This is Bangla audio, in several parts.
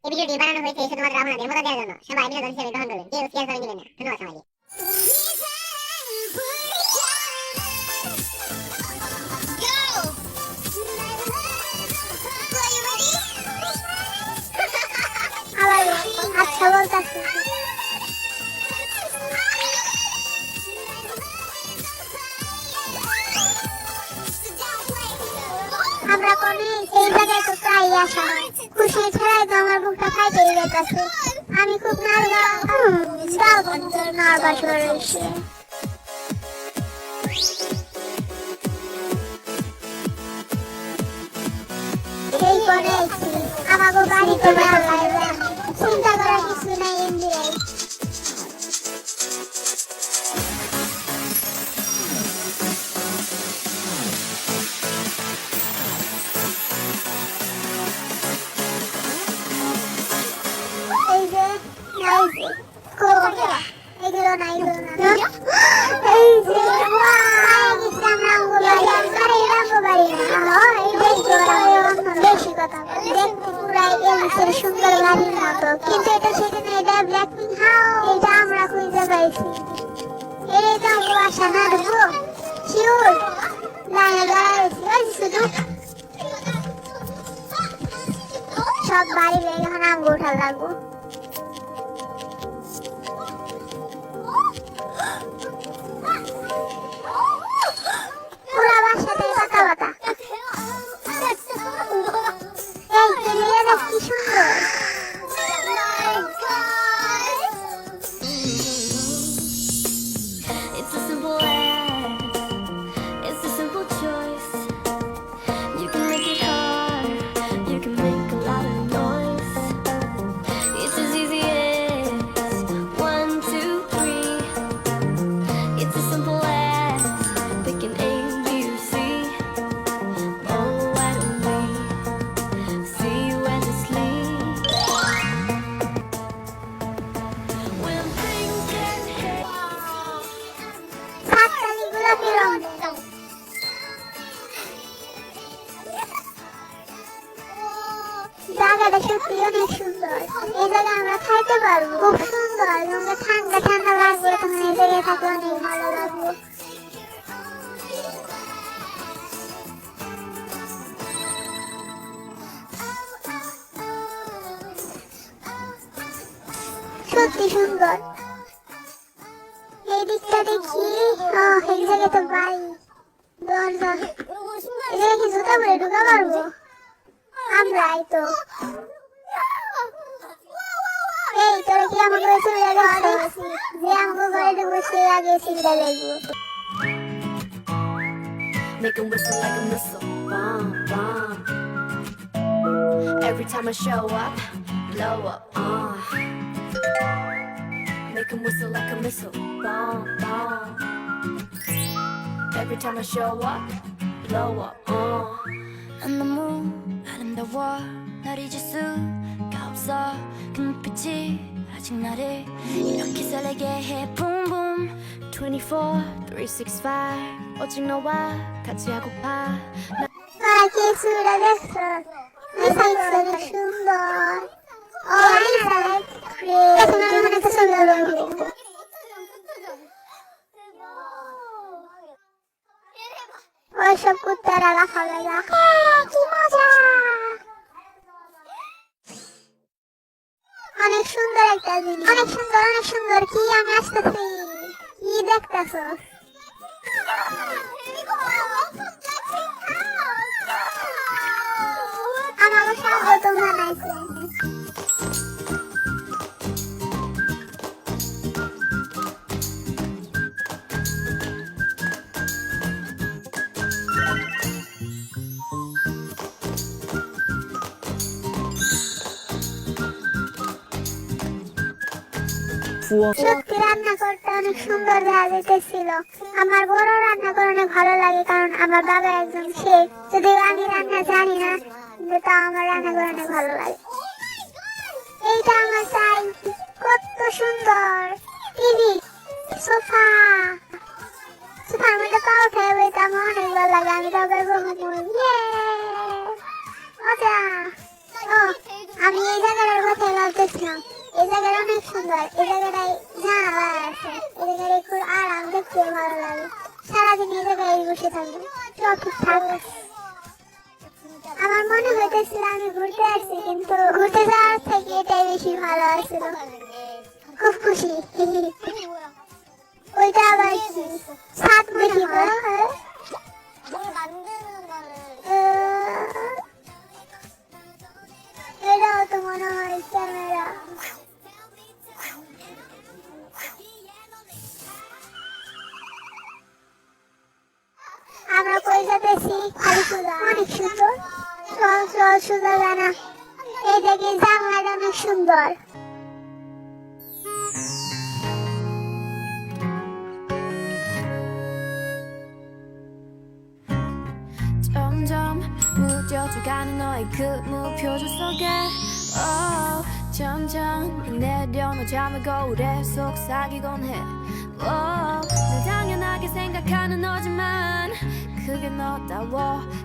এই ভিডিওটি বানানো হয়েছে শুধুমাত্র আপনাদের মজা দেওয়ার জন্য। সবাই বিনোদন হিসেবে গ্রহণ করবেন, কেউ শেয়ার করে নেবেন না। ধন্যবাদ সবাইকে। আচ্ছা বলতাছি আমরা কোনে এই জায়গায় তো প্রায় আসা হয়। খুশি ছাড়াই তো আমার বুকটা ফাইটে যেতেছে। আমি খুব নার্ভাস হয়ে রয়েছি। এই কোনে আছি, আমাকে বাড়িতে ভালো লাগবে। চিন্তা করার কিছু নাই। এমনিই এই যে নাইছে কোকে এগুলো নাই না এই যে গেছিলাম রাঙ্গবাড়ি না এই বেশি কথা দেখতে পুরাই এলিসের সুন্দর বাড়ির মতো, কিন্তু এটা সেখানে এটা ব্ল্যাকপিঙ্ক হাউস। এটা আমরা খুঁজে পাইছি। এটাই তো আমার বাসা না ঢুকবো শিওর লাইনে দাঁড়াইছি শুধু সব বাড়ি বের এখন আম গোঠা লাগবো। পুরা বাসাতে পাতা পাতা। এই মেয়েরা কি সুন্দর। It's a simple act, it's a simple choice. You can make it hard, you can make a lot of noise. It's as easy as 1, 2, 3. It's a simple act, picking A, B, or C. Oh, why don't we see you endlessly? When things get hit. সাতকালি গোলাপি রং। জায়গাটা সত্যি অনেক সুন্দর। এই জায়গায় আমরা খাইতে পারবো, খুব সুন্দর। আমরা ঠান্ডা ঠান্ডা লাগবে, তখন এই জায়গায় থাকলে অনেক ভালো লাগবে। সত্যি সুন্দর। এই দিকটা দেখি, এই জায়গায় তো বাড়ি দরজা। এই জায়গায় কি জুতা পরে ঢুকা পারবো আমরাই তো। এই তোরা কি আমাকে চলে যাচ্ছিস? যে আমাকে ঘরে ঢুকবো সে আগে সিটটা দেখবো। Make 'em whistle like a missile, bomb, bomb. Every time I show up, blow up, Make 'em whistle like a missile, bomb, bomb. Every time I show up, blow up, And the moon, 아름다워, 날 잊을 수가 없어. 그 눈빛이 아직 나를 이렇게 설레게 해, boom, boom. 24, 365, 오직 너와 같이 하고파. তোরা কি সুরা দেখছো? এই সাইডটা অনেক সুন্দর। এই সাইড এখন আমি একটা ছবি তুলবো। ওইসব কুত্তারা লাফাবে না। কি মজা। অনেক সুন্দর একটা জিনিস। অনেক সুন্দর অনেক সুন্দর। কি আমি আসতেছি। কি দেখতেছো? আমাকে স্বাগতম জানাইছে। সত্যি রান্না করতে অনেক সুন্দর দেখা যেতেছিল। আমার বড় রান্না করে অনেক ভালো লাগে, কারণ আমার বাবা একজন শেফ। যদি আমি রান্না জানি না, কিন্তু তা আমার রান্না করে অনেক ভালো লাগে। এইটা আমার চাই। কত সুন্দর টিভি, সোফা। সোফার মধ্যে পা উঠে বইতে আমার অনেক ভালো লাগে। আমি তবে মজা। আমি এই জায়গাটার কথা আসলাম। এই জায়গাটা অনেক সুন্দর, এই জায়গাটায় জানালা আছে, এই জায়গায় খুব আরাম, দেখতে ভালো লাগে। সারাদিন এই জায়গায় বসে থাকবো, সব ঠিকঠাক আছে। আমার মনে হইতেছিল আমি ঘুরতে আসছি, কিন্তু ঘুরতে যাওয়ার থেকে এটাই বেশি ভালো আছিল। খুব খুশি। ওইটা আবার কি সাত দেখি বড় হয়। এটাও তো মনে হয় ক্যামেরা। আমরা কই যেতেছি? কালীপূজা। অনেক সুন্দর, সহজ সহজ সোজা জানা। এই দেখে জানলাটা অনেক সুন্দর। 점점 무뎌져가는 너의 그 무표정 속에 점점 내려놓은 잠을 거울에 속삭이곤 해 늘 당연하게 생각하는 너지만 그게 너다워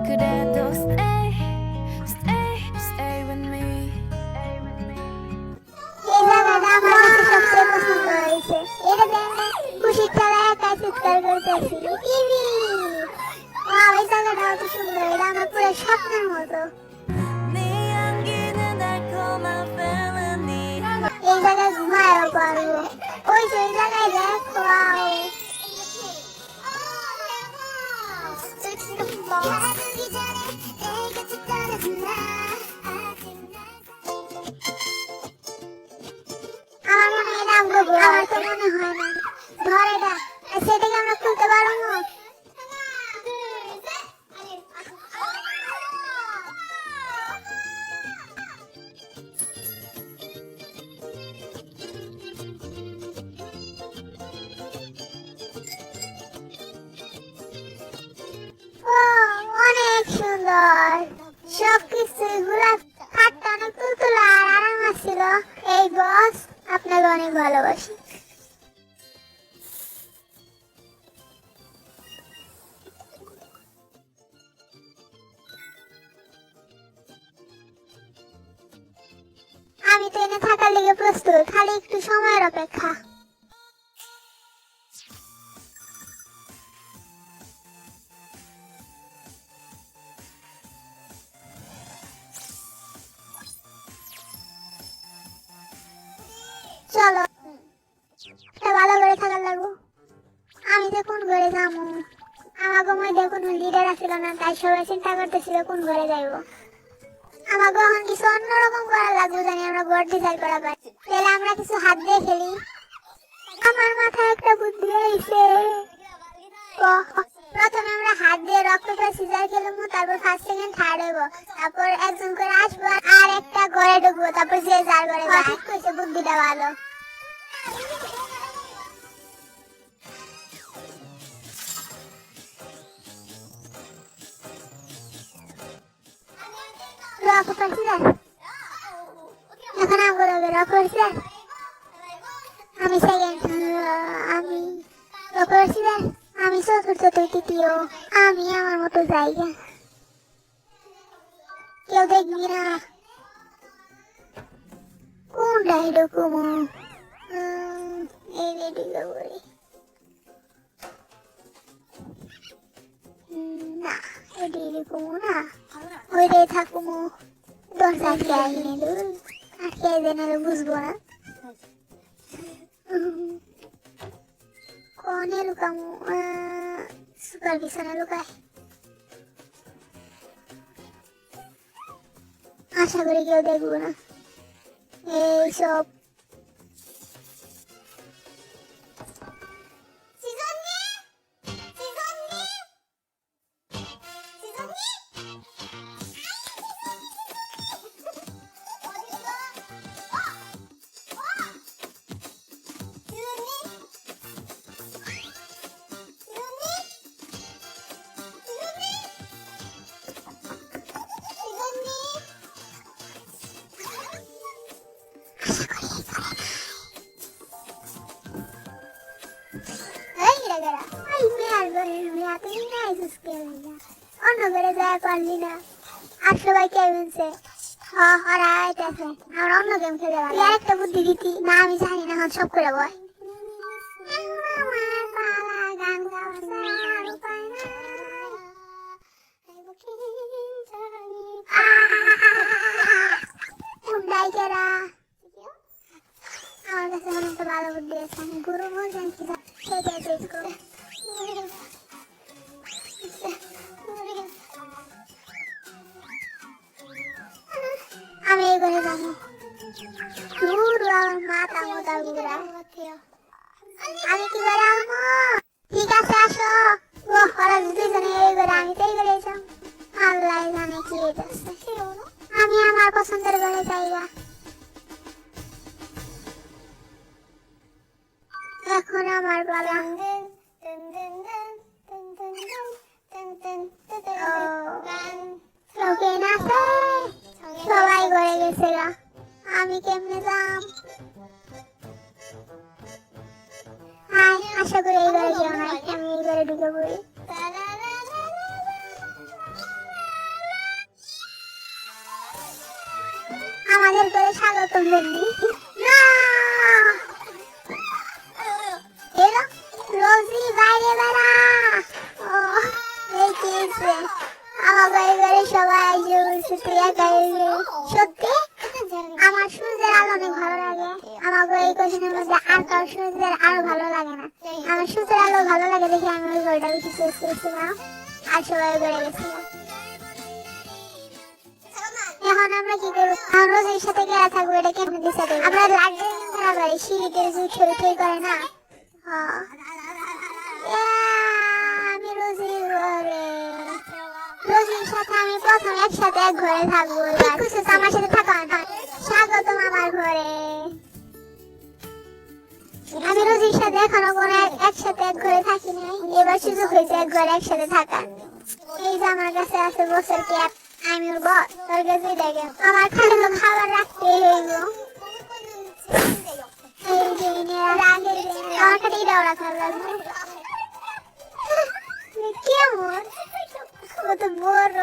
그래도 stay with me এই জায়গাটা আমার কাছে সবচেয়ে পছন্দ হয়েছে। এটা দেখে খুশির ঠেলায় একা চিৎকার করতেছি। টিভি, ওয়াও, এই জায়গাটা অত সুন্দর, এটা আমার পুরো স্বপ্নের মতো। 네 향기는 달콤한 felony এই জায়গায় ঘুমায়ও পারবো। ওই যে এই জায়গায় দেখ, ওয়াও। আমার মনে হয় এটা আমগো ঘর। আমার তো মনে হয় না। ধর এটা, সেটাকে আমরা খুলতে পারবো। ও, অনেক সুন্দর। সবকিছু গোলাপ কাঠটা অনেক তুলতুলা আর আরাম আসছিল। এই বস, আপনাকে অনেক ভালোবাসি। আমি তো এনে থাকার লিগে প্রস্তুত, খালি একটু সময়ের অপেক্ষা। চলো, এটা ভালো করে থাকার লাগবো। আমি যে কোন ঘরে যাবো, আমাকে মধ্যে কোনো লিডার আসছিল না, তাই সবাই চিন্তা করতেছিল কোন ঘরে যাইবো। আমাকে এখন কিছু অন্যরকম করা লাগবে, জানি আমরা ঘর ডিজাইন করা পাই। তাহলে আমরা কিছু হাত দিয়ে খেলি। আমার মাথায় একটা বুদ্ধি হয়েছে। প্রথমে আমরা হাত দিয়ে রক্ত সিজার খেলবো, তারপর ফার্স্ট সেকেন্ড থার্ড হইব, তারপর একজন করে আসবো আর একটা ঘরে ঢুকবো, তারপর যে যার ঘরে যায়। কইছে বুদ্ধিটা ভালো। রক্ত সিজার এখন আমগুলো রক্ত সিজার। আমি সেকেন্ড, আমি রক্ত সিজার, আমি চতুর্থ, তুই তৃতীয়, আমি আমার মতো জায়গা, কেউ দেখবি না। কোনটাই ঢুকুমো? এই রেডিও করি না, এটি ঢুকুমো না, ওইটাই থাকুমো। দরজা আটকে আইনে দূর, আটকে দেন বুঝবো না। কোনে লুকামো? সুপার পিছনে লুকায়। আশা করি কেউ দেখবো না। এইসব অন্য ঘরে যায় পারলি না, আর সবাই কে বলছে ওরা আইতাছে আমরা অন্য গেম খেলে তুই আরেকটা বুদ্ধি দিতি না আমি জানি না হন সব করে বয় গান গাওয়ার উপায় নাই উডাইকেরা আমার কাছে মনে একটা ভালো বুদ্ধি আছে আমি গুরু বলছেন কি সেটাই দেখো আমি এই করে যাবো গুরু আমার মাথা মোটা গুড়া আমি কি করে আসবো ঠিক আছে আসো ও ওরা দুজনে এই করে আমি তো এই করে যাও আল্লাহ জানে কি হইতেছে আমি আমার পছন্দের ঘরে যাইগা এখন আমার পালা লোকে নাচে সবাই ঘরে গেছে গা আমি কেমনে যাম আশা করি এই ঘরে কেউ নাই আমি এই ঘরে ঢুকে পড়ি আমাদের করে স্বাগতম বন্ধু না এলো রোজি বাইরে বেড়া ও এই কি হয়েছে আমার বাড়ি ঘরে সবাই আইসে বলছে তুই একা সত্যি আমার সূর্যের আলো অনেক ভালো লাগে আমার এই কোশ্চেনের মধ্যে আর কারো সূর্যের আলো ভালো লাগে না আমার সূর্যের আলো ভালো লাগে দেখে আমি ওই ঘরটা বেশি চুজ করেছিলাম আর সবাই ঘরে গেছিলাম এখন আমরা কি করবো এখন রোজির সাথে গেরা থাকবো এটা কেমন দিশা দেবো আমরা লাগবে খারাপ হয় সিঁড়িতে ছড়ি ছড়ি করে না আমি রোজির ঘরে রোজির সাথে আমি প্রথম একসাথে এক ঘরে থাকবো আমার সাথে থাকা না স্বাগতম আমার ঘরে আমি রোজির সাথে এখনো কোনো একসাথে এক ঘরে থাকি নাই এবার সুযোগ হয়েছে এক ঘরে একসাথে থাকার এই যে আমার কাছে আছে বছর ক্যাপ আমি ওর বস তোর কাছে দেখে আমার খালি তো খাবার রাখতেই হইব এই যে আমার খালি এটাও রাখার লাগবে কেমন কত বড়